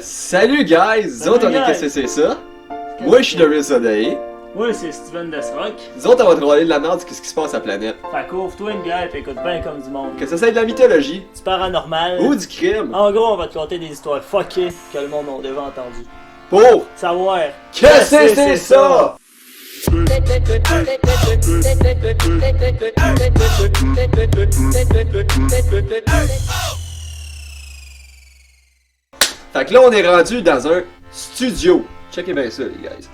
Salut guys! Nous autres on est Qu'est-ce que c'est ça? Moi je suis Daryl Sodeil. Moi c'est Steven Desrock. Nous autres on va te rôler de la merde qu'est-ce qui se passe à la planète. Fait qu'ouvre-toi une bière et écoute bien comme du monde. Que ça soit de la mythologie Du paranormal. ou du crime. En gros, on va te conter des histoires fuckées que le monde a déjà entendues. Pour Savoir Qu'est-ce que c'est ça? Fait que là on est rendu dans un studio. Checkez bien ça les guys.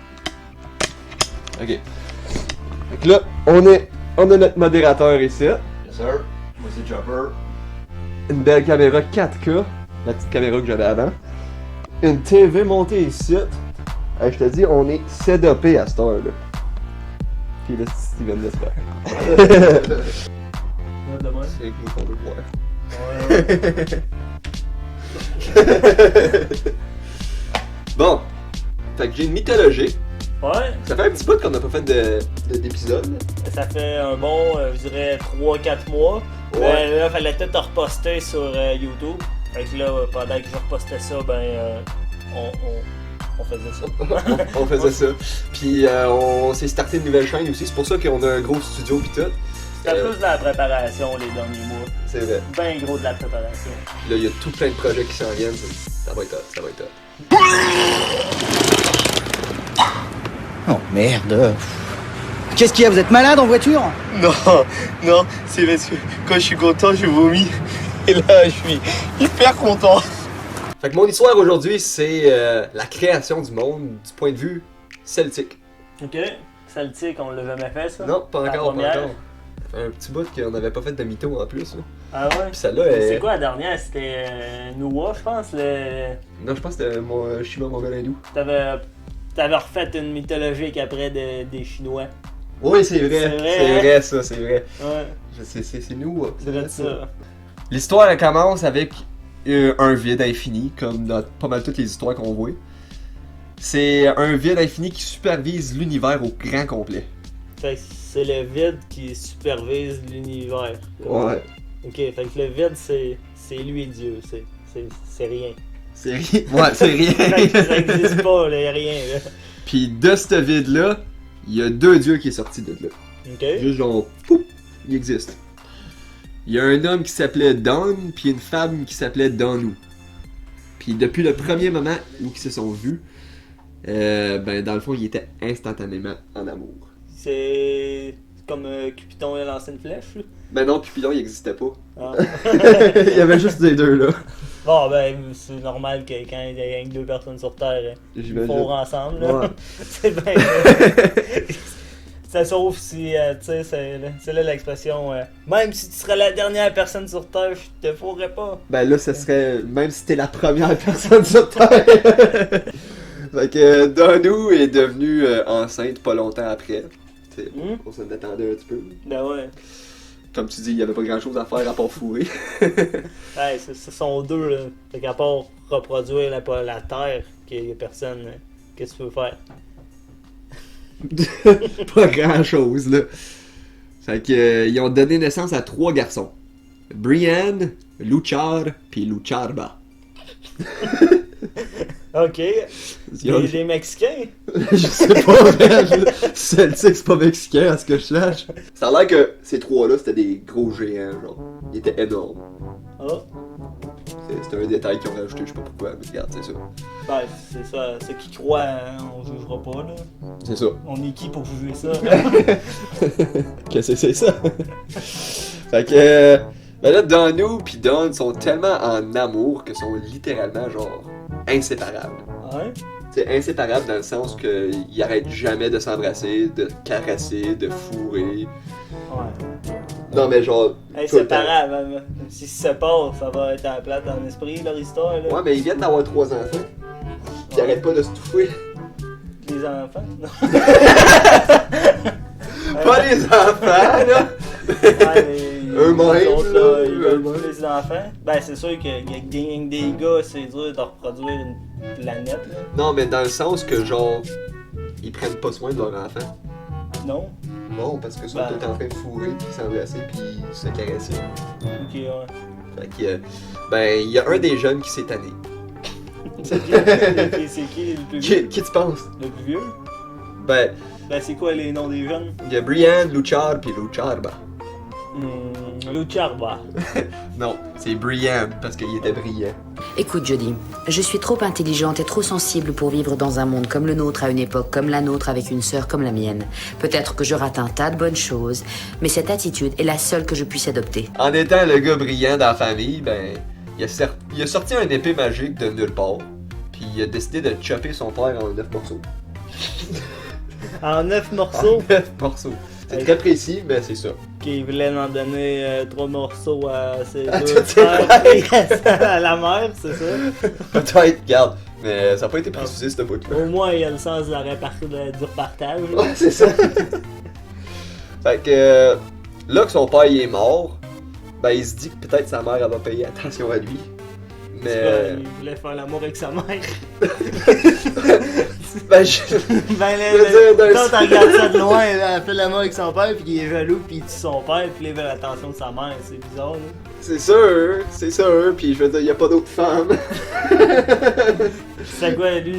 Ok. Fait que là on a notre modérateur ici. Yes sir, moi c'est Chopper. Une belle caméra 4K, la petite caméra que j'avais avant. Une TV montée ici. Hey, je te dis, on est set-upé à cette heure-là. Puis là, c'est Steven Desrock. C'est nous qu'on veut voir. Bon, fait que j'ai une mythologie. Ouais, Ça fait un petit bout qu'on n'a pas fait d'épisode. ça fait un bon, je dirais 3-4 mois. Ouais. Là, fallait peut-être reposter sur YouTube. Fait que là, pendant que je repostais ça, on faisait ça. On faisait ça. Puis on s'est starté une nouvelle chaîne aussi. C'est pour ça qu'on a un gros studio pis tout. C'était plus de la préparation les derniers mois. C'est vrai. Ben gros de la préparation. Puis là, il y a tout plein de projets qui s'en viennent. Ça va être hot, ça va être hot. Oh merde. Qu'est-ce qu'il y a? Vous êtes malade en voiture? Non, c'est parce que quand je suis content, je vomis. Et là, je suis hyper content. Fait que mon histoire aujourd'hui, c'est la création du monde du point de vue celtique. Ok. Celtique, on l'a jamais fait ça? Non, pas La encore, pas première? encore. Ça fait un petit bout qu'on n'avait pas fait de mytho en plus. Là. Ah ouais? Puis celle-là, C'est quoi la dernière? C'était Noua, je pense. Non, je pense que c'était mon Shima Mongol hindou. T'avais refait une mythologique après des Chinois. Oui, c'est vrai. C'est vrai, C'est hein? vrai, ça, c'est vrai. Ouais, C'est nous. c'est vrai de ça. L'histoire, elle commence avec un vide infini, comme dans pas mal toutes les histoires qu'on voit. C'est un vide infini qui supervise l'univers au grand complet. Fait que c'est le vide qui supervise l'univers. Ouais. Ok, fait que le vide, c'est lui Dieu. C'est rien. C'est rien. Ouais, c'est rien. Ça existe pas, là, y a rien. Là. Puis de ce vide-là, il y a deux dieux qui est sorti de là. Ok? Juste genre, pouf, il existe. Il y a un homme qui s'appelait Don, puis une femme qui s'appelait Donu. Puis depuis le premier moment où ils se sont vus, dans le fond, ils étaient instantanément en amour. C'est comme Cupidon a lancé une flèche, là. Ben non, Cupidon, il existait pas. Ah. Il y avait juste les deux là. Bon, ben, c'est normal que quand il y a rien que deux personnes sur Terre, ils J'imagine. fourrent ensemble, là. Ouais. C'est bien. Ça sauf si, tu sais, c'est là l'expression, même si tu serais la dernière personne sur Terre, je te fourrais pas. Ben là, ce serait même si t'es la première personne sur Terre. Fait que Donu est devenue enceinte pas longtemps après. T'sais, on s'en attendait un petit peu. Ben ouais. Comme tu dis, il y avait pas grand chose à faire à part fourrer. Ouais, ce sont deux, là. Fait qu'à part reproduire la Terre, qu'il y a personne, qu'est-ce que tu veux faire? Pas grand chose là. Fait que ils ont donné naissance à 3 garçons. Brian, Luchar, puis Lucharba. Ok. Ils ont- Des Mexicains? Je sais pas, man. Celtic, c'est pas mexicain à ce que je sache. Ça a l'air que ces 3-là, c'était des gros géants, genre. Ils étaient énormes. Ah. C'est un détail qu'ils ont rajouté, je sais pas pourquoi, mais regarde, c'est ça. Ben, c'est ça. Ceux qui croient, hein, on jugera pas, là. C'est ça. On est qui pour juger ça? Qu'est-ce que c'est ça? Fait que, ben là, Donu pis Don sont tellement en amour que sont littéralement, genre, inséparables. Ouais? C'est inséparable dans le sens qu'ils arrêtent jamais de s'embrasser, de caresser, de fourrer. Ouais. Non, mais genre. Hey, tout le c'est temps. pas grave, hein. S'ils se séparent, ça va être à la plate dans l'esprit, leur histoire, là. Ouais, mais ils viennent d'avoir 3 enfants. Pis ils arrêtent pas de se touffer. Les enfants? Non. Pas les enfants, là! Ouais, mais Eux-mêmes, les autres, là, là, ils veulent eux-mêmes. plus les enfants. Ben, c'est sûr que des gars, c'est dur de reproduire une planète, là. Non, mais dans le sens que, genre, ils prennent pas soin de leur enfant. Non? Non, parce que ça, Ben. tout est en train de fourrer, puis s'embrasser, puis se caresser. Ok, ouais. Fait que, ben, il y a un des jeunes qui s'est tanné. C'est qui le plus vieux? Qui tu penses? Le plus vieux? Ben, Ben, c'est quoi les noms des jeunes? il y a Brian, Luchar, puis Lucharba. Lucharba. Non, c'est Brian, parce qu'il était brillant. Écoute, Jody, je suis trop intelligente et trop sensible pour vivre dans un monde comme le nôtre à une époque comme la nôtre avec une sœur comme la mienne. Peut-être que je rate un tas de bonnes choses, mais cette attitude est la seule que je puisse adopter. En étant le gars brillant dans la famille, ben, il a sorti un épée magique de nulle part, puis il a décidé de chopper son père en 9 morceaux. En 9 morceaux. 9 morceaux. C'est très précis, mais c'est ça. Qui voulait en donner 3 morceaux à ses À deux toutes ses frères et à la mère, c'est ça? Peut-être, regarde, mais ça n'a pas été précisé, ce bout-là. Au moins, il y a le sens de du repartage. là. Ouais, c'est ça. Fait que là que son père il est mort, ben il se dit que peut-être sa mère elle va payer attention à lui. Mais Il voulait faire l'amour avec sa mère. ben je... Ben Je veux dire, d'un quand t'en regardes ça de loin, là, elle fait l'amour avec son père, puis il est jaloux, puis il tue son père, puis il veut l'attention de sa mère. C'est bizarre, là. c'est sûr, puis je veux dire, il y a pas d'autres femmes. C'est quoi, lui,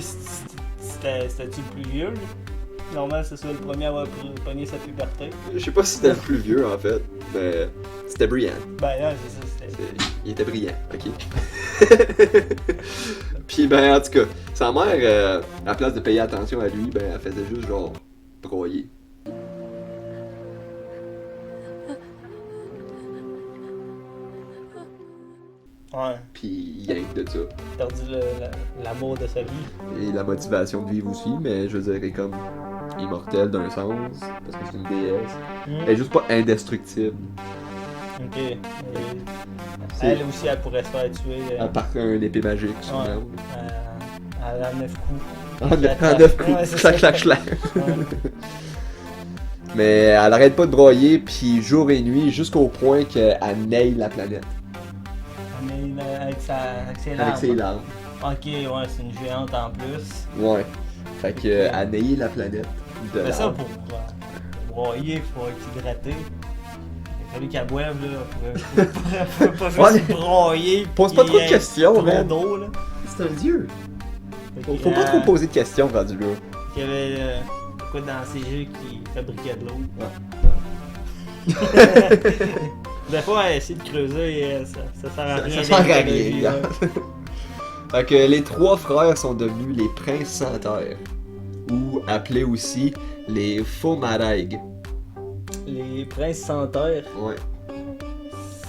c'était-tu le plus vieux, lui? Normalement, c'est ça le premier à avoir pogné sa puberté. Je sais pas si c'était le plus vieux en fait, mais c'était brillant. Ben là, c'est ça, c'était... Il était brillant, ok. Puis ben en tout cas, sa mère, à la place de payer attention à lui, ben elle faisait juste genre broyer. Ouais, Puis il gagne de ça. perdu l'amour de sa vie. Et la motivation de vivre aussi, mais je veux dire, elle est comme immortelle d'un sens, parce que c'est une déesse. Elle est juste pas indestructible. Ok. C'est- Elle aussi, elle pourrait se faire tuer. À part un épée magique, sûrement. Elle a 9 coups. En 9 coups, Ouais, c'est clac, ça. clac, clac. Ouais. Mais elle arrête pas de broyer, puis jour et nuit, jusqu'au point qu'elle naille la planète. Mais avec ses larmes. Avec ses larmes. Ok, ouais, c'est une géante en plus. Ouais. Fait que, elle naille la planète. De Mais ça, larmes. pour broyer, il faut être hydraté. Il a fallu qu'elle boive, là. Faut pas juste Ouais. broyer. Pose pas puis, trop de questions, trop man. d'eau, là. C'est un dieu. Fait Faut que, pas trop poser de questions rendu là. qu'il y avait quoi dans ces jeux qui fabriquaient de l'eau. Des fois, essayer de creuser, ça sert à rien. Ça sert à rien, d'écologie, gars. ouais. Fait que les trois frères sont devenus les princes sans terre. Ou appelés aussi les Fomaraig. Les princes sans terre. Ouais.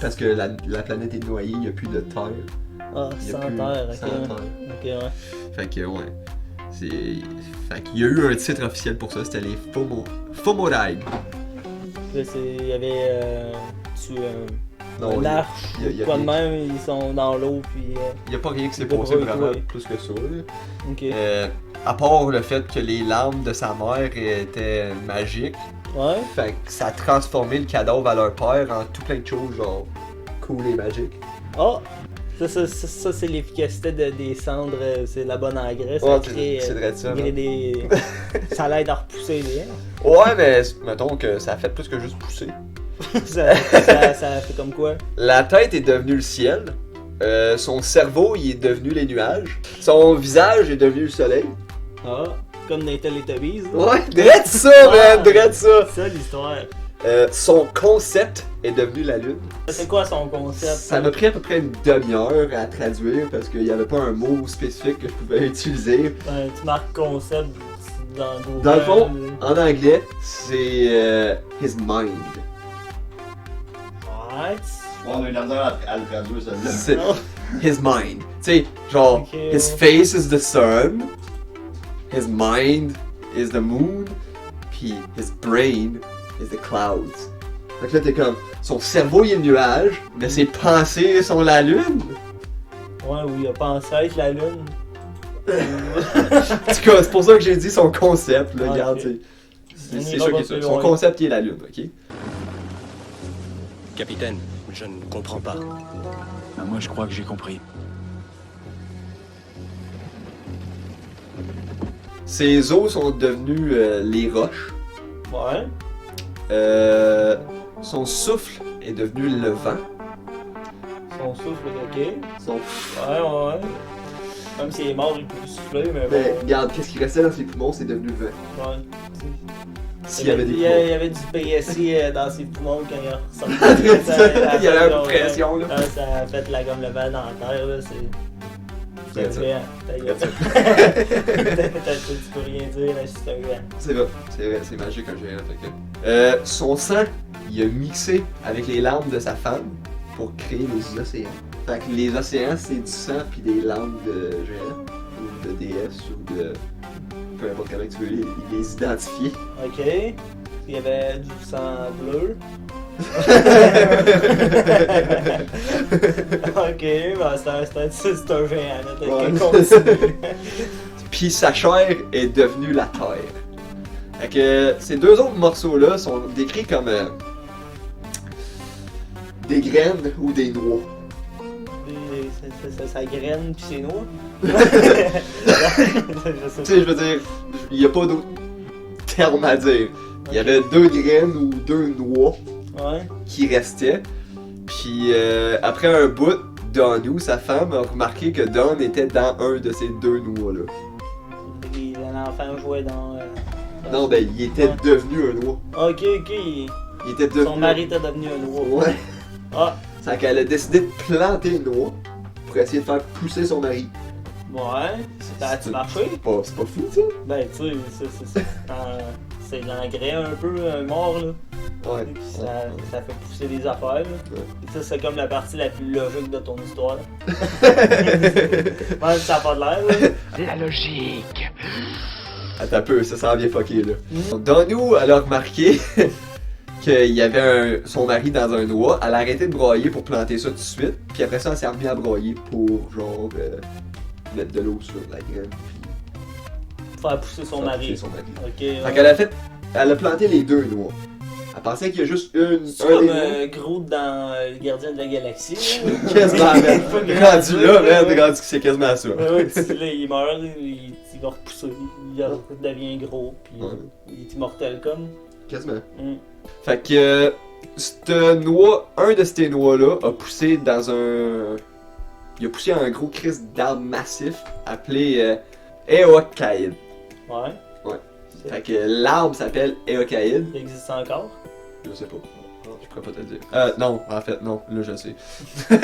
Parce que la planète est noyée, il n'y a plus de terre. Ah, Il y a sans plus- terre, ok. sans terre. Ok, ouais. Fait que ouais. Fait qu'il y a eu un titre officiel pour ça, c'était les Fomaraig. Là, il y avait Non, une il arche, y a quoi de rien. même, ils sont dans l'eau, puis... n'y a pas rien qui s'est Il va passé pas vraiment retrouver. plus que ça. Là. ok. À part le fait que les larmes de sa mère étaient magiques, Ouais. fait que ça a transformé le cadavre à leur père en tout plein de choses genre cool et magiques. Ah! Ça, c'est l'efficacité des cendres, c'est la bonne engrais. Ça Ouais, crée, c'est vrai de ça. crée man. des... ça l'aide à repousser les Ouais, mais mettons que ça a fait plus que juste pousser. ça fait comme quoi? La tête est devenue le ciel. Son cerveau, il est devenu les nuages. Son visage est devenu le soleil. Ah! Comme dans les Teletubbies. là. Ouais, drette ça, man, drette ça. C'est ça l'histoire. Son concept est devenu la lune. C'est quoi son concept? Ça m'a pris à peu près une demi-heure à traduire parce qu'il n'y avait pas un mot spécifique que je pouvais utiliser. Ben, tu marques concept dans Google. Dans le fond, en anglais, c'est his mind. Ouais. On a eu la misère à le traduire, celle-là. C'est Non. his mind. Tu sais, genre, Ok, his ouais. face is the sun, his mind is the moon, puis his brain is the clouds. Fait que là, t'es comme, son cerveau il est le nuage, mais ses pensées sont la lune. Ouais, oui, il a pensé être la lune. En tout cas, c'est pour ça que j'ai dit son concept, là, Ah, regarde, ok. tu sais. On C'est ira ça pas qui est ça. plus Son loin. concept, il est la lune, ok? Capitaine, je ne comprends pas. Ah, moi, je crois que j'ai compris. Ses os sont devenus les roches. Ouais. Son souffle est devenu le vent. Son souffle, ok. Son... Ouais. Même s'il est mort, il peut souffler, mais Mais bon. regarde, qu'est-ce qui restait dans ses poumons, c'est devenu le vent. Ouais. S'il y avait des il poumons. y avait du PSI dans ses poumons quand il est ressorti. Il y avait une pression, là. Ça a fait la gomme le vent dans la terre, là. C'est That's it. géant. Ta gueule. Tu peux rien dire, là, c'est un géant. C'est vrai, c'est magique un géant. Fait que... son sang, il a mixé avec les larmes de sa femme pour créer les océans. Fait que les océans, c'est du sang puis des larmes de géants, ou de déesses, ou de... peu importe comment tu veux les identifier. Ok. Il y avait du sang bleu. Ok, ben c'est un géant, là. T'as Ouais. qu'à continuer. Puis sa chair est devenue la terre. Fait que ces deux autres morceaux-là sont décrits comme des graines ou des noix. Ça graine pis c'est noir. Tu sais, je veux dire, il n'y a pas d'autre terme à dire. Il y avait deux graines ou deux noix Ouais. qui restaient. Puis après un bout, Donu, sa femme, a remarqué que Don était dans un de ces deux noix-là. L'enfant jouait dans. Non, ben, il était devenu un noix. Ok, ok. Il était devenu... Son mari était devenu un noir. Ouais. Ah, C'est qu'elle a décidé de planter une noix pour essayer de faire pousser son mari. ouais. Ça a-tu marché? C'est pas fou, ça? Ben, tu sais, c'est l'engrais un peu mort, là. Ouais. Puis ça fait pousser des affaires, là. Puis ça, c'est comme la partie la plus logique de ton histoire. Même si ça n'a pas de l'air, là. La logique. Attends un peu, ça s'en vient fucké, là. Donc, Donu, elle a remarqué qu'il y avait son mari dans un noix. Elle a arrêté de broyer pour planter ça tout de suite. Puis après ça, elle s'est remise à broyer pour, genre, mettre de l'eau sur la graine. Puis Faire pousser son faire mari. pousser son mari. Ok. Fait qu'elle elle a planté les deux noix. Elle pensait qu'il y a juste C'est un comme des noix. Groot dans Le Gardien de la Galaxie. Là. Quasiment, man. Pas grand Rendu chose, là, là. man, rendu que c'est quasiment ça. Ouais, puis là, il meurt, il va repousser, il devient gros, puis Ouais. il est immortel comme. Quasiment. Mm. Fait que cette noix, un de ces noix-là a poussé dans un... Il a poussé un gros crise d'arbre massif appelé Eocaïd. Ouais. Ouais. Fait que l'arbre s'appelle Eocaïd. Il existe encore. Je sais pas. Je pourrais pas te le dire. Non, en fait, non. Là, je sais. Je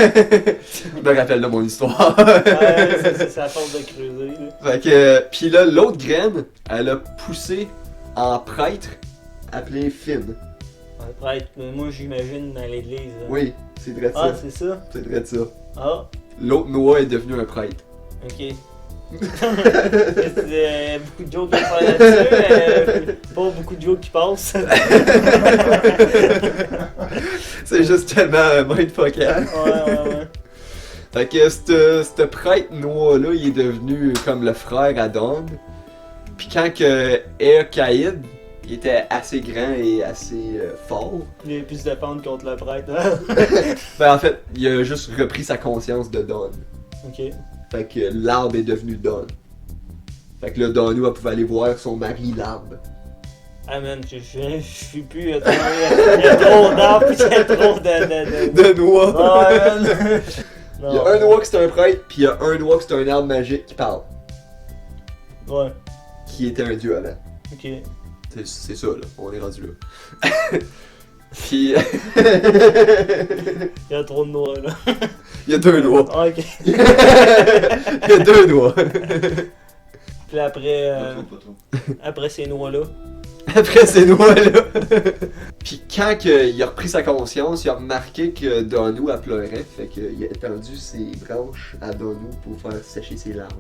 me rappelle de mon histoire. Ouais, c'est sa force de creuser. Là. Fait que... Pis là, l'autre graine, elle a poussé en prêtre appelé Finn. Un prêtre, moi j'imagine dans l'église. là. Oui, c'est vrai Ah, ça. c'est ça? C'est vrai ça. Ah, L'autre noix est devenue un prêtre. ok. Beaucoup de jokes à faire là-dessus, pas beaucoup de jokes qui passent. C'est juste tellement mindfuckant. Ouais. Fait que ce prêtre noir-là, il est devenu comme le frère à Dawn. Puis quand que Eocaïd, il était assez grand et assez fort, Il a pu se défendre contre le prêtre. Hein? ben en fait, il a juste repris sa conscience de Dawn. Ok. Fait que l'arbre est devenu Dawn. Fait que là, Donu pouvait aller voir son mari, l'arbre. Ah man, je suis plus. Il y a trop d'arbres, il y a trop de. De noix! Ouais, man! Il y a un noix qui c'est un prêtre, puis il y a un noix qui c'est un arbre magique qui parle. Ouais, Qui était un dieu avant. ok. C'est ça, là. On est rendu là. Puis... Il y a trop de noix là. il y a deux noix. Ah, ok. Il y a deux noix. Puis après, Pas trop. après ces noix-là. Après ces noix-là. Puis quand il a repris sa conscience, il a remarqué que Donu a pleuré. Fait qu'il a tendu ses branches à Donu pour faire sécher ses larmes.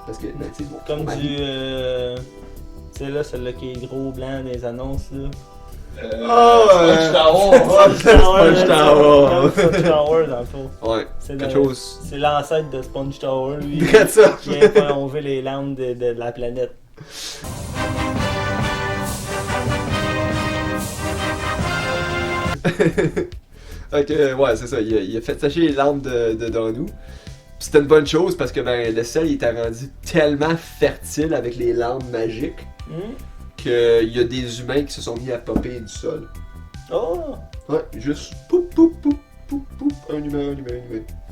Parce que, ben, c'est bon. Comme son du. mari. Tu sais là, celle-là qui est gros blanc des annonces là. Sponge Tower. Sponge Tower. Comme Sponge Tower dans le fond. Ouais, C'est quelque le- chose. C'est l'ancêtre de Sponge Tower, lui. Regarde ça. Qui vient faire enlever les lampes de la planète. Fait que, ouais, c'est ça. Il a fait sécher les larmes de Donu. Puis c'était une bonne chose parce que ben, le sel il était rendu tellement fertile avec les larmes magiques qu'il y a des humains qui se sont mis à popper du sol. Oh! Ouais, juste poup poup poup poup poup. Un humain.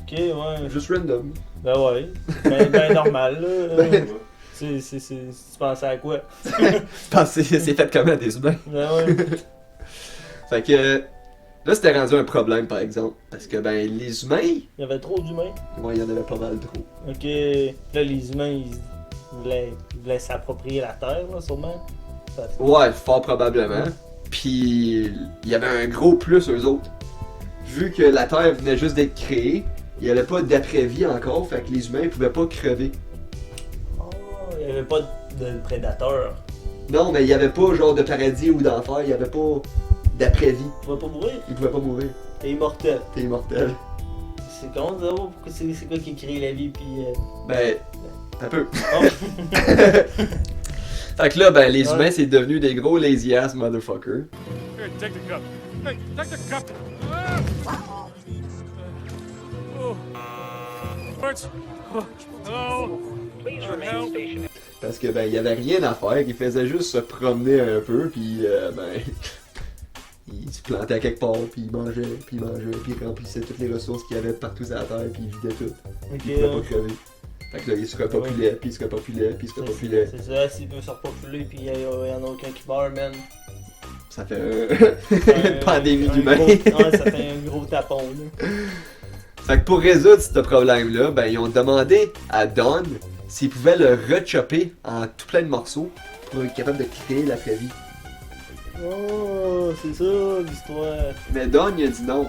Ok, ouais. Juste random. Ben ouais. Ben normal, là. Ben- Tu pensais à quoi? Pensez, c'est fait comment des humains? Ben ouais. Fait que là, c'était rendu un problème, par exemple. Parce que, ben, les humains, Il y avait trop d'humains. ouais, il y en avait pas mal trop. Ok. Là, les humains, ils voulaient s'approprier la Terre, là, sûrement. Parce que- Ouais, fort probablement. Puis, il y avait un gros plus, eux autres. Vu que la Terre venait juste d'être créée, il n'y avait pas d'après-vie encore, fait que les humains pouvaient pas crever. Oh, il n'y avait pas de prédateurs. Non, mais il n'y avait pas genre de paradis ou d'enfer, il n'y avait pas d'après-vie. Tu vas pas mourir. Ils pouvaient pas mourir. T'es immortel. T'es immortel. C'est comment ça? Pourquoi c'est quoi qui crée la vie, puis... Ben, un peu. Oh. Fait que là, ben, les Ouais. humains, c'est devenu des gros lazy ass motherfuckers. Here, take the cup. Hey, take the cup. Oh. What? Oh. Help. Parce que, ben, il y avait rien à faire, ils faisaient juste se promener un peu, puis, ben, ils se plantaient à quelque part, puis ils mangeaient, puis ils remplissaient toutes les ressources qu'il y avait partout sur la terre, puis ils vidaient tout. Ok, Ils pouvaient pas crever. Fait que là, ils se repopulaient, puis ils se repopulaient, puis ils se repopulaient. c'est ça, s'il peut se repopuler, puis il y en a aucun qui meurt, man. Ça fait une pandémie d'humains. Ouais, ça fait un gros tapon, là. Fait que pour résoudre ce problème-là, ben, ils ont demandé à Don s'il pouvait le rechopper en tout plein de morceaux pour être capable de créer l'après-vie. Oh, c'est ça, l'histoire. Mais Don, il a dit non.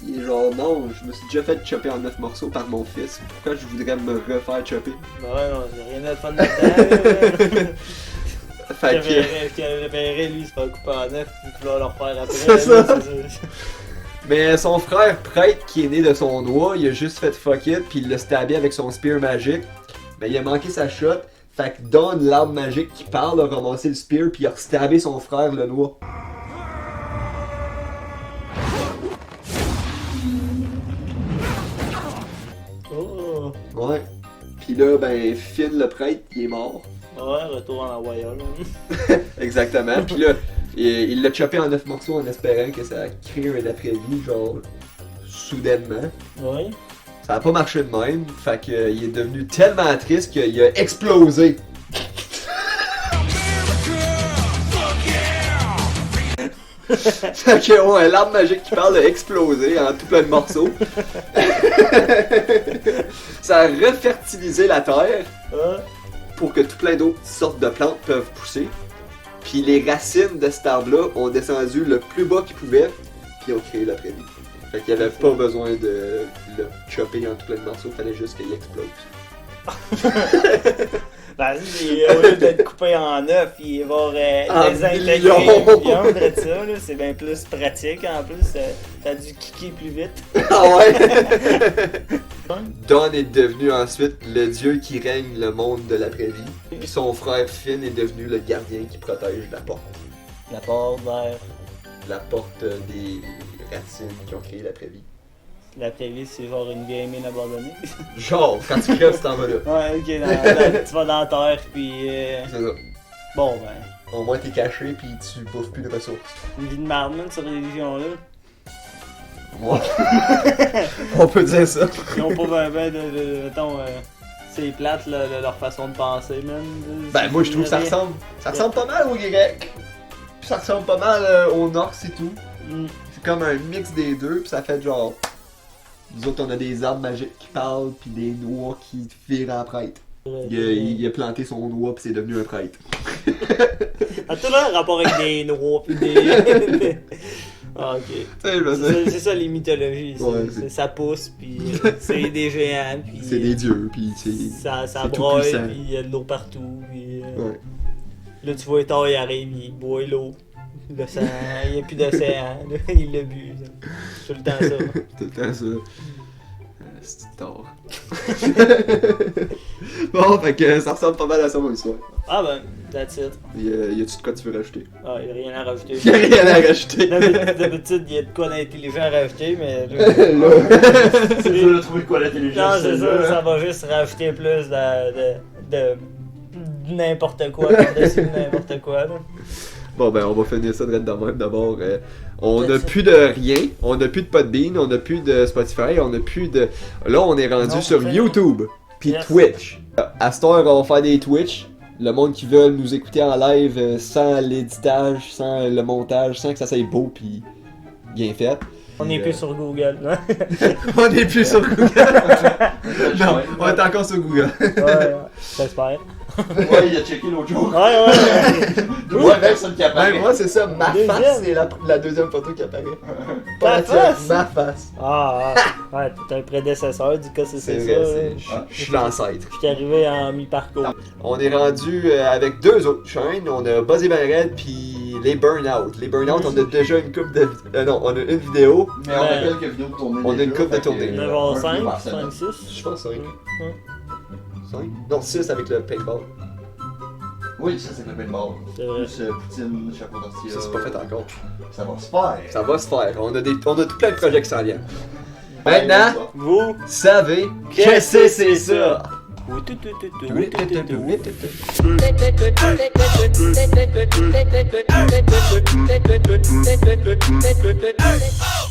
Il est genre, non, je me suis déjà fait chopper en 9 morceaux par mon fils. Pourquoi je voudrais me refaire chopper? Ben ouais, non, j'ai rien à te faire là-dedans. Fait que... Qui avait lui, se faire couper en 9, puis vouloir le refaire après. C'est ça. là, Mais son frère prêtre qui est né de son noix, il a juste fait fuck it, puis il l'a stabé avec son spear magique. Mais il a manqué sa shot. Fait que Don, l'arme magique qui parle, a ramassé le spear, puis il a restabé son frère le noix. Oh, Ouais. Puis là, ben, Finn le prêtre, il est mort. ouais, retour en Royal. Exactement. Puis là, il l'a chopé en 9 morceaux en espérant que ça crée un après-vie, genre, soudainement. Ouais. Ça a pas marché de même, fait que il est devenu tellement triste qu'il a explosé. Fait que ouais, l'arme magique qui parle a explosé en tout plein de morceaux. Ça a refertilisé la terre Ah, pour que tout plein d'autres sortes de plantes peuvent pousser. Puis les racines de cet arbre-là ont descendu le plus bas qu'ils pouvaient, puis ont créé l'après-vie. Fait qu'il n'y avait pas besoin de le chopper en tout plein de morceaux, fallait juste qu'il explose. vas-y, au lieu d'être coupé en 9, il va En désintégrer millions. millions de ça, là. C'est bien plus pratique en plus. T'as dû kicker plus vite. Ah ouais! Don est devenu ensuite le dieu qui règne le monde de l'après-vie. Puis son frère Finn est devenu le gardien qui protège la porte. La porte vers La porte des racines qui ont créé l'après-vie. la playlist, c'est genre une gaming abandonnée. Genre, quand tu crèves, tu t'en vas là. Ouais, ok, tu vas dans la terre, puis. C'est ça. Bon, ben. Au moins t'es caché puis tu bouffes plus de ressources. Une vie de marde, man, cette religion-là. Ouais. On peut dire ça. Ils ont pas ben mettons, c'est plate, leur façon de penser, man. Ben moi je trouve que ça ressemble. Ça ressemble pas mal aux Grecs. Puis ça ressemble pas mal aux Norse et tout. Mm. C'est comme un mix des deux, puis ça fait genre. Nous autres on a des arbres magiques qui parlent, puis des noix qui virent en prêtre. Il a planté son noix puis c'est devenu un prêtre. A tout un rapport avec des noix pis des. Ah, ok. Tu sais, je veux dire. C'est ça les mythologies. Ouais, ça pousse, puis c'est des géants, puis. C'est des dieux, puis c'est. Ça c'est tout broye, puissant. puis il y a de l'eau partout, puis. Ouais. Là, tu vois, Thor, il arrive, il boit l'eau. L'océan, il n'y a plus d'océan, là, il l'a bu. C'est tout le temps ça. Tout le temps ça. C'est tort. Bon, fait que ça ressemble pas mal à ça mon histoire. Ah ben, that's it. Y a-tu de quoi tu veux rajouter? Ah, il n'y a rien à rajouter. Y'a rien à rajouter. D'habitude, il y a de quoi d'intelligent à rajouter, mais là, C'est dur de trouver quoi l'intelligence. non, c'est ça, celle-là. ça va juste rajouter plus de n'importe quoi, par-dessus n'importe quoi, là. Bon ben on va finir ça de même d'abord. On n'a plus de rien, on n'a plus de Podbean, on n'a plus de Spotify, on n'a plus de... Là on est rendu Non, sur c'est YouTube, puis Yes. Twitch. À cette heure on va faire des Twitch. Le monde qui veut nous écouter en live sans l'éditage, sans le montage, sans que ça soit beau puis bien fait. On n'est plus sur Google, non? On n'est plus sur Google. Non, on est encore sur Google. Ouais, j'espère. Ouais, il a checké l'autre jour. Ouais. Ouais, même ça qui apparaît. Ben, moi c'est ça, ma Deuxième. face c'est la deuxième photo qui apparaît. Ta Pas la tienne, face? ma face. Ouais, t'es un prédécesseur, du cas, c'est ça. C'est vrai, je suis l'ancêtre. Je suis arrivé en mi-parcours. On est rendu avec deux autres chaînes, on a Buzz et Ben Red puis les Burnout. Les Burnout, on a déjà une coupe de... non, on a une vidéo. Mais on a quelques vidéos de tournée. On a une déjà, couple de fait que, tournées. 9h05, par semaine. 5-6. Je pense 5. Ouais. 5? Non, 6 avec le paintball. Oui, ça c'est le paintball. C'est vrai. Plus poutine, chapeau d'ortie. Ça c'est pas fait encore. Ça va se faire. Ça va se faire. On a tout plein de projets qui s'en viennent. Maintenant, Vous, savez, qu'est-ce que c'est ça? Thank you.